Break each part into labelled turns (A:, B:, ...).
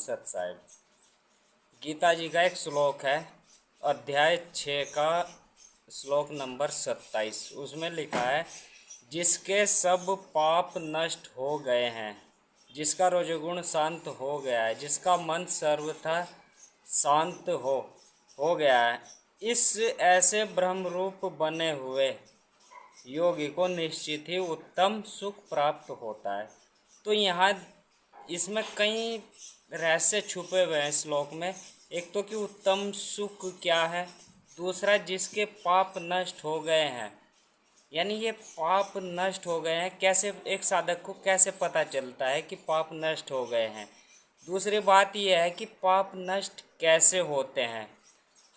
A: सत्साई। गीता जी का एक श्लोक है, अध्याय 6 का श्लोक नंबर 27। उसमें लिखा है, जिसके सब पाप नष्ट हो गए हैं, जिसका रजोगुण शांत हो गया है, जिसका मन सर्वथा शांत हो गया है, इस ऐसे ब्रह्मरूप बने हुए योगी को निश्चित ही उत्तम सुख प्राप्त होता है। तो यहाँ इसमें कई रहस्य छुपे हुए हैं श्लोक में। एक तो कि उत्तम सुख क्या है, दूसरा जिसके पाप नष्ट हो गए हैं, यानी ये पाप नष्ट हो गए हैं कैसे, एक साधक को कैसे पता चलता है कि पाप नष्ट हो गए हैं। दूसरी बात यह है कि पाप नष्ट कैसे होते हैं।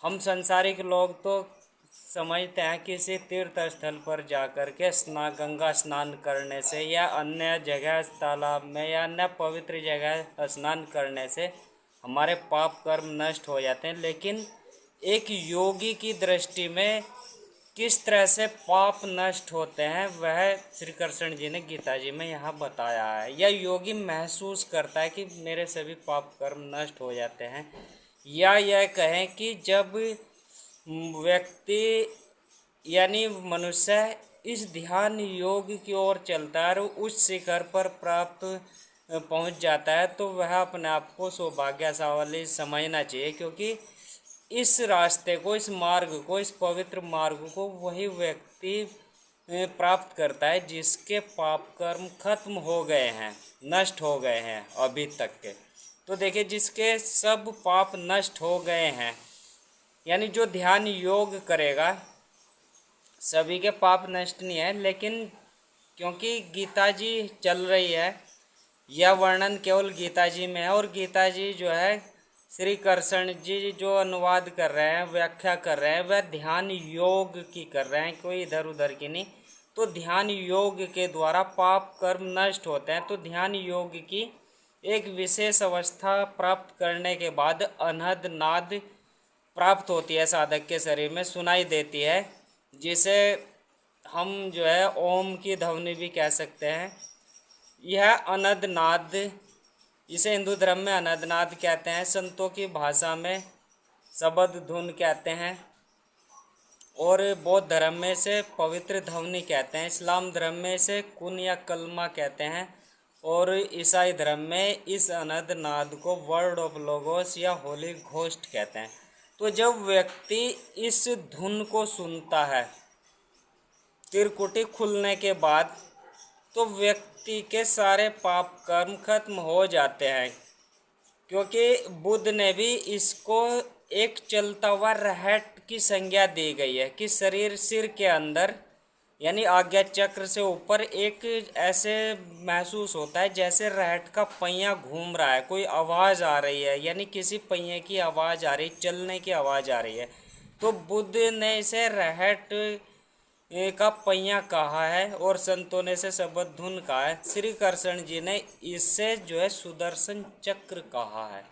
A: हम संसारिक लोग तो समझते हैं किसी तीर्थ स्थल पर जाकर के गंगा स्नान करने से या अन्य जगह तालाब में या अन्य पवित्र जगह स्नान करने से हमारे पाप कर्म नष्ट हो जाते हैं। लेकिन एक योगी की दृष्टि में किस तरह से पाप नष्ट होते हैं वह श्री कृष्ण जी ने गीता जी में यहाँ बताया है। यह योगी महसूस करता है कि मेरे सभी पाप कर्म नष्ट हो जाते हैं, या यह कहें कि जब व्यक्ति यानी मनुष्य इस ध्यान योग की ओर चलता है और उस शिखर पर प्राप्त पहुंच जाता है तो वह अपने आप को सौभाग्यशाली समझना चाहिए, क्योंकि इस रास्ते को, इस मार्ग को, इस पवित्र मार्ग को वही व्यक्ति प्राप्त करता है जिसके पाप कर्म खत्म हो गए हैं, नष्ट हो गए हैं अभी तक के। तो देखिए, जिसके सब पाप नष्ट हो गए हैं, यानी जो ध्यान योग करेगा सभी के पाप नष्ट नहीं है। लेकिन क्योंकि गीता जी चल रही है, यह वर्णन केवल गीता जी में है, और गीता जी जो है श्री कृष्ण जी जो अनुवाद कर रहे हैं, व्याख्या कर रहे हैं, वह ध्यान योग की कर रहे हैं, कोई इधर उधर की नहीं। तो ध्यान योग के द्वारा पाप कर्म नष्ट होते हैं। तो ध्यान योग की एक विशेष अवस्था प्राप्त करने के बाद अनहद नाद प्राप्त होती है, साधक के शरीर में सुनाई देती है, जिसे हम जो है ओम की ध्वनि भी कह सकते हैं। यह अनहद नाद, इसे हिंदू धर्म में अनहद नाद कहते हैं, संतों की भाषा में शब्द धुन कहते हैं, और बौद्ध धर्म में इसे पवित्र ध्वनि कहते हैं, इस्लाम धर्म में इसे कुन या कलमा कहते हैं, और ईसाई धर्म में इस अनहद नाद को वर्ड ऑफ लोगोस या होली घोस्ट कहते हैं। तो जब व्यक्ति इस धुन को सुनता है त्रिकुटी खुलने के बाद, तो व्यक्ति के सारे पाप कर्म खत्म हो जाते हैं, क्योंकि बुद्ध ने भी इसको एक चलता हुआ रहट की संज्ञा दी गई है कि शरीर सिर के अंदर यानी आज्ञा चक्र से ऊपर एक ऐसे महसूस होता है जैसे रहट का पहिया घूम रहा है, कोई आवाज़ आ रही है, यानी किसी पहिए की आवाज़ आ रही, चलने की आवाज़ आ रही है। तो बुद्ध ने इसे रहट का पहिया कहा है और संतों ने इसे शब्द धुन कहा है। श्री कृष्ण जी ने इससे जो है सुदर्शन चक्र कहा है।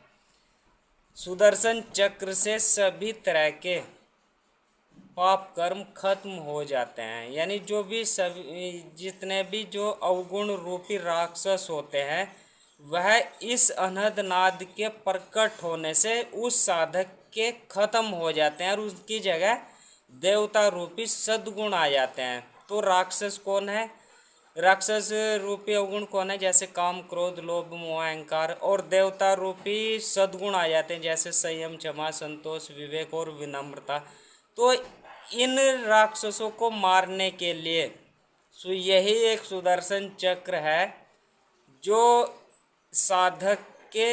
A: सुदर्शन चक्र से सभी तरह के पाप कर्म खत्म हो जाते हैं, यानी जो भी सभी जितने भी जो अवगुण रूपी राक्षस होते हैं वह इस अनहद नाद के प्रकट होने से उस साधक के खत्म हो जाते हैं और उसकी जगह देवता रूपी सद्गुण आ जाते हैं। तो राक्षस कौन है, राक्षस रूपी अवगुण कौन है, जैसे काम क्रोध लोभ मोह अहंकार, और देवता रूपी सद्गुण आ जाते हैं जैसे संयम क्षमा संतोष विवेक और विनम्रता। तो इन राक्षसों को मारने के लिए यही एक सुदर्शन चक्र है जो साधक के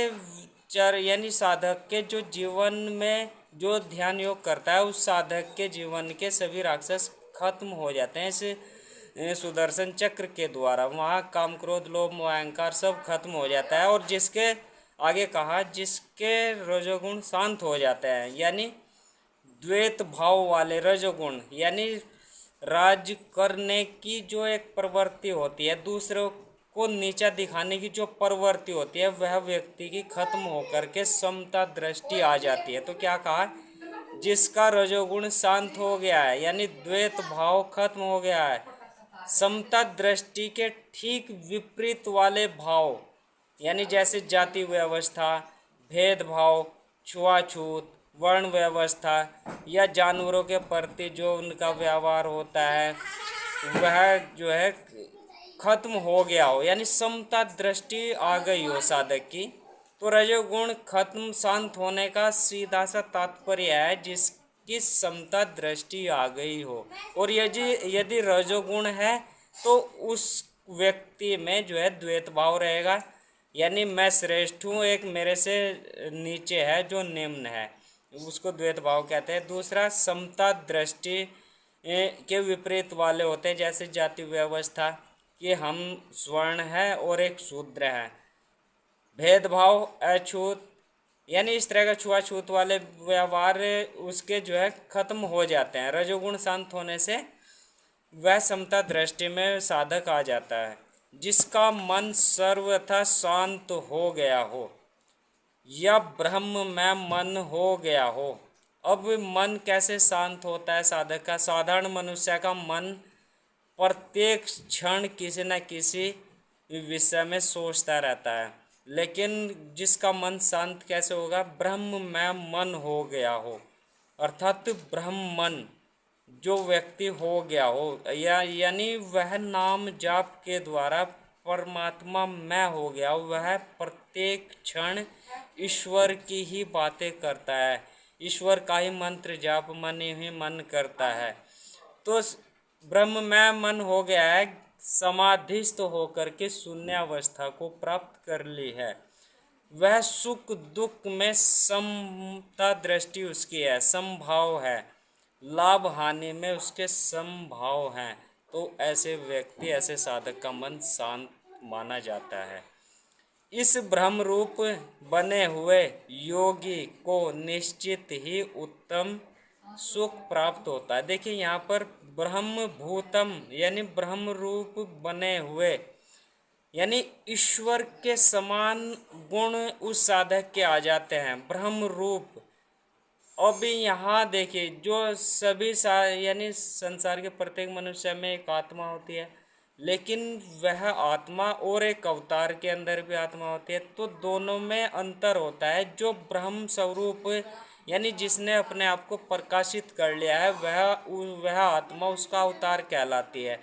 A: यानी साधक के जो जीवन में जो ध्यान योग करता है उस साधक के जीवन के सभी राक्षस खत्म हो जाते हैं इस सुदर्शन चक्र के द्वारा। वहाँ काम क्रोध लोभ मोह अहंकार सब खत्म हो जाता है, और जिसके आगे कहा जिसके रजोगुण शांत हो जाते हैं, यानी द्वैत भाव वाले रजोगुण, यानी राज करने की जो एक प्रवृत्ति होती है, दूसरों को नीचा दिखाने की जो प्रवृत्ति होती है, वह व्यक्ति की खत्म होकर के समता दृष्टि आ जाती है। तो क्या कहा, जिसका रजोगुण शांत हो गया है, यानी द्वैत भाव खत्म हो गया है, समता दृष्टि के ठीक विपरीत वाले भाव, यानी जैसे जाति व्यवस्था, भेदभाव, छुआछूत, वर्ण व्यवस्था या जानवरों के प्रति जो उनका व्यवहार होता है वह जो है खत्म हो गया हो, यानी समता दृष्टि आ गई हो साधक की। तो रजोगुण खत्म, शांत होने का सीधा सा तात्पर्य है जिसकी समता दृष्टि आ गई हो। और यदि यदि रजोगुण है तो उस व्यक्ति में जो है द्वैत भाव रहेगा, यानी मैं श्रेष्ठ हूँ, एक मेरे से नीचे है जो निम्न है, उसको द्वैत भाव कहते हैं। दूसरा, समता दृष्टि के विपरीत वाले होते हैं, जैसे जाति व्यवस्था कि हम स्वर्ण है और एक शूद्र है। भेदभाव, अछूत, यानी इस तरह का छुआछूत वाले व्यवहार उसके जो है खत्म हो जाते हैं। रजोगुण शांत होने से वह समता दृष्टि में साधक आ जाता है। जिसका मन सर्वथा शांत हो गया हो या ब्रह्म में मन हो गया हो। अब मन कैसे शांत होता है साधक का? साधारण मनुष्य का मन प्रत्येक क्षण किसी न किसी विषय में सोचता रहता है, लेकिन जिसका मन शांत कैसे होगा? ब्रह्म में मन हो गया हो, अर्थात ब्रह्म मन जो व्यक्ति हो गया हो, यानी वह नाम जाप के द्वारा परमात्मा में हो गया हो। वह प्रत्येक क्षण ईश्वर की ही बातें करता है, ईश्वर का ही मंत्र जाप मन ही मन करता है। तो ब्रह्म में मन हो गया है, समाधिस्थ होकर के शून्य अवस्था को प्राप्त कर ली है। वह सुख दुख में समता दृष्टि उसकी है, समभाव है, लाभ हानि में उसके समभाव हैं। तो ऐसे व्यक्ति, ऐसे साधक का मन शांत माना जाता है। इस ब्रह्म रूप बने हुए योगी को निश्चित ही उत्तम सुख प्राप्त होता है। देखिए यहाँ पर ब्रह्म भूतम यानी ब्रह्म रूप बने हुए, यानी ईश्वर के समान गुण उस साधक के आ जाते हैं, ब्रह्म रूप। अभी यहाँ देखिए जो सभी यानी संसार के प्रत्येक मनुष्य में एक आत्मा होती है, लेकिन वह आत्मा और एक अवतार के अंदर भी आत्मा होती है, तो दोनों में अंतर होता है। जो ब्रह्म स्वरूप यानी जिसने अपने आप को प्रकाशित कर लिया है वह आत्मा उसका अवतार कहलाती है,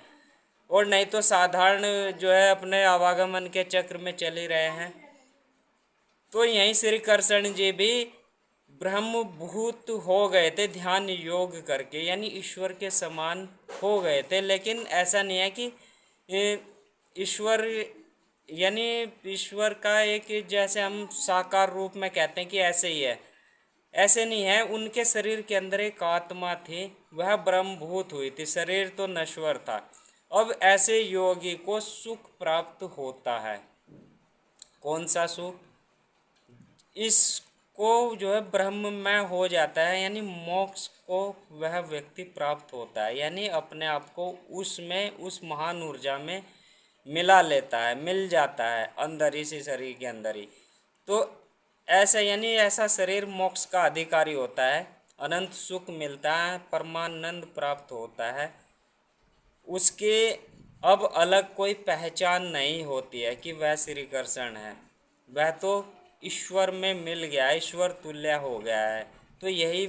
A: और नहीं तो साधारण जो है अपने आवागमन के चक्र में चल ही रहे हैं। तो यहीं श्री कृष्ण जी भी ब्रह्मभूत हो गए थे ध्यान योग करके, यानी ईश्वर के समान हो गए थे। लेकिन ऐसा नहीं है कि ईश्वर यानी ईश्वर का एक जैसे हम साकार रूप में कहते हैं कि ऐसे ही है, ऐसे नहीं है। उनके शरीर के अंदर एक आत्मा थी, वह ब्रह्मभूत हुई थी, शरीर तो नश्वर था। अब ऐसे योगी को सुख प्राप्त होता है। कौन सा सुख? इसको जो है ब्रह्म में हो जाता है, यानी मोक्ष को वह व्यक्ति प्राप्त होता है, यानी अपने आप को उसमें उस महान ऊर्जा में मिला लेता है, मिल जाता है अंदर इसी शरीर के अंदर ही। तो ऐसा यानी ऐसा शरीर मोक्ष का अधिकारी होता है, अनंत सुख मिलता है, परमानंद प्राप्त होता है। उसके अब अलग कोई पहचान नहीं होती है कि वह श्री कृष्ण है, वह तो ईश्वर में मिल गया, ईश्वर तुल्य हो गया है। तो यही,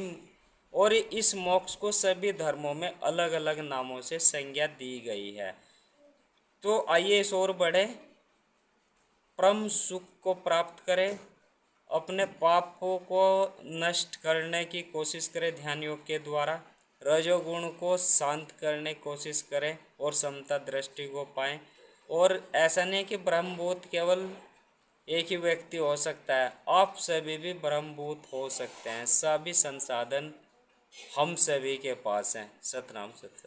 A: और इस मोक्ष को सभी धर्मों में अलग अलग नामों से संज्ञा दी गई है। तो आइए इस ओर बढ़े, परम सुख को प्राप्त करें, अपने पापों को नष्ट करने की कोशिश करें ध्यान योग के द्वारा, रजोगुण को शांत करने की कोशिश करें और समता दृष्टि को पाएं। और ऐसा नहीं कि ब्रह्मभूत केवल एक ही व्यक्ति हो सकता है, आप सभी भी ब्रह्मभूत हो सकते हैं। सभी संसाधन हम सभी के पास हैं। सतनाम सत।